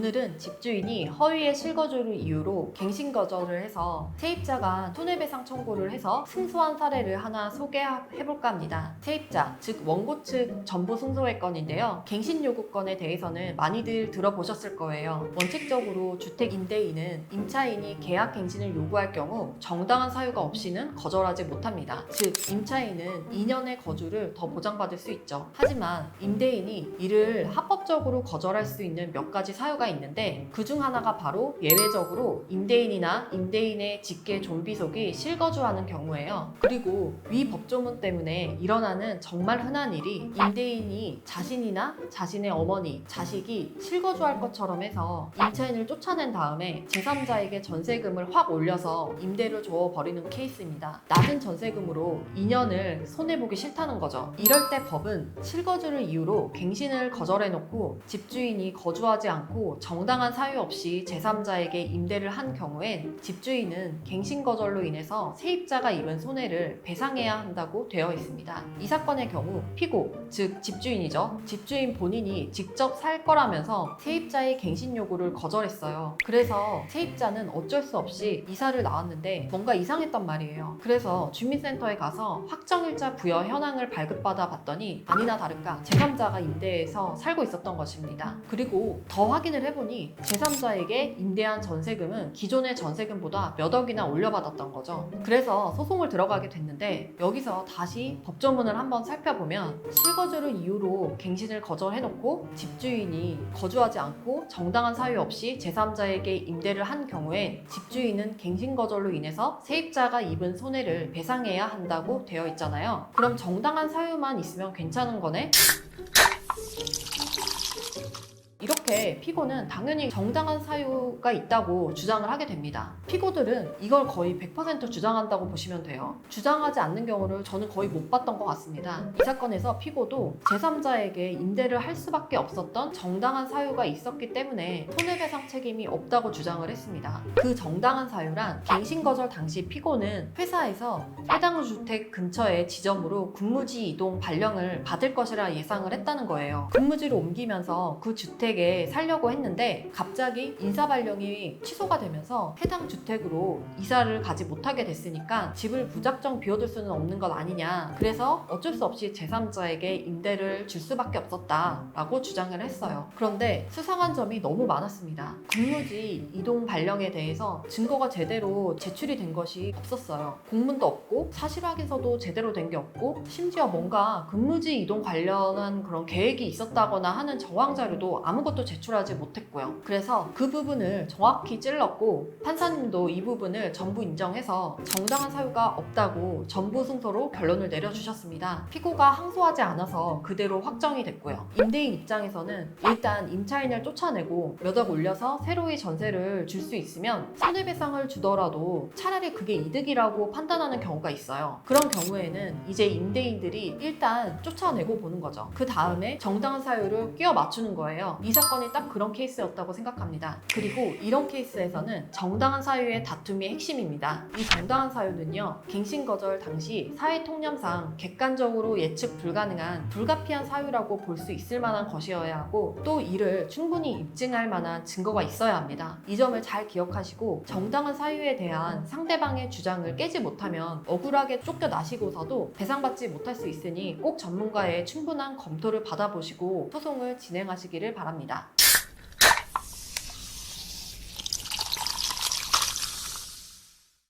오늘은 집주인이 허위의 실거주를 이유로 갱신 거절을 해서 세입자가 손해배상 청구를 해서 승소한 사례를 하나 소개해볼까 합니다. 세입자, 즉 원고 측 전부 승소의 건인데요. 갱신 요구건에 대해서는 많이들 들어보셨을 거예요. 원칙적으로 주택 임대인은 임차인이 계약 갱신을 요구할 경우 정당한 사유가 없이는 거절하지 못합니다. 즉 임차인은 2년의 거주를 더 보장받을 수 있죠. 하지만 임대인이 이를 합법적으로 거절할 수 있는 몇 가지 사유가 있는데 그중 하나가 바로 예외적으로 임대인이나 임대인의 직계 존비속이 실거주하는 경우예요. 그리고 위 법조문 때문에 일어나는 정말 흔한 일이 임대인이 자신이나 자신의 어머니, 자식이 실거주할 것처럼 해서 임차인을 쫓아낸 다음에 제3자에게 전세금을 확 올려서 임대를 줘버리는 케이스입니다. 낮은 전세금으로 2년을 손해보기 싫다는 거죠. 이럴 때 법은 실거주를 이유로 갱신을 거절해놓고 집주인이 거주하지 않고 정당한 사유 없이 제3자에게 임대를 한 경우엔 집주인은 갱신 거절로 인해서 세입자가 입은 손해를 배상해야 한다고 되어 있습니다. 이 사건의 경우 피고, 즉 집주인이죠. 집주인 본인이 직접 살 거라면서 세입자의 갱신 요구를 거절했어요. 그래서 세입자는 어쩔 수 없이 이사를 나왔는데 뭔가 이상했단 말이에요. 그래서 주민센터에 가서 확정일자 부여 현황을 발급받아 봤더니 아니나 다를까 제3자가 임대해서 살고 있었던 것입니다. 그리고 더 확인을 해보니 제3자에게 임대한 전세금은 기존의 전세금보다 몇 억이나 올려받았던 거죠. 그래서 소송을 들어가게 됐는데 여기서 다시 법조문을 한번 살펴보면 실거주를 이유로 갱신을 거절해놓고 집주인이 거주하지 않고 정당한 사유 없이 제3자에게 임대를 한 경우에 집주인은 갱신 거절로 인해서 세입자가 입은 손해를 배상해야 한다고 되어 있잖아요. 그럼 정당한 사유만 있으면 괜찮은 거네? 이렇게 피고는 당연히 정당한 사유가 있다고 주장을 하게 됩니다. 피고들은 이걸 거의 100% 주장한다고 보시면 돼요. 주장하지 않는 경우를 저는 거의 못 봤던 것 같습니다. 이 사건에서 피고도 제3자에게 임대를 할 수밖에 없었던 정당한 사유가 있었기 때문에 손해배상 책임이 없다고 주장을 했습니다. 그 정당한 사유란 갱신 거절 당시 피고는 회사에서 해당 주택 근처의 지점으로 근무지 이동 발령을 받을 것이라 예상을 했다는 거예요. 근무지로 옮기면서 그 주택에 살려고 했는데 갑자기 인사 발령이 취소가 되면서 해당 주택으로 이사를 가지 못하게 됐으니까 집을 무작정 비워둘 수는 없는 것 아니냐. 그래서 어쩔 수 없이 제3자에게 임대를 줄 수밖에 없었다라고 주장을 했어요. 그런데 수상한 점이 너무 많았습니다. 근무지 이동 발령에 대해서 증거가 제대로 제출이 된 것이 없었어요. 공문도 없고 사실 확인서도 제대로 된 게 없고 심지어 뭔가 근무지 이동 관련한 그런 계획이 있었다거나 하는 정황 자료도 아무것도 제출하지 못했고요. 그래서 그 부분을 정확히 찔렀고 판사님도 이 부분을 전부 인정해서 정당한 사유가 없다고 전부 승소로 결론을 내려주셨습니다. 피고가 항소하지 않아서 그대로 확정이 됐고요. 임대인 입장에서는 일단 임차인을 쫓아내고 몇 억 올려서 새로이 전세를 줄 수 있으면 손해배상을 주더라도 차라리 그게 이득이라고 판단하는 경우가 있어요. 그런 경우에는 이제 임대인들이 일단 쫓아내고 보는 거죠. 그 다음에 정당한 사유를 끼워 맞추는 거예요. 이 사건이 딱 그런 케이스였다고 생각합니다. 그리고 이런 케이스에서는 정당한 사유의 다툼이 핵심입니다. 이 정당한 사유는요, 갱신 거절 당시 사회 통념상 객관적으로 예측 불가능한 불가피한 사유라고 볼 수 있을 만한 것이어야 하고 또 이를 충분히 입증할 만한 증거가 있어야 합니다. 이 점을 잘 기억하시고 정당한 사유에 대한 상대방의 주장을 깨지 못하면 억울하게 쫓겨나시고서도 배상받지 못할 수 있으니 꼭 전문가의 충분한 검토를 받아보시고 소송을 진행하시기를 바랍니다.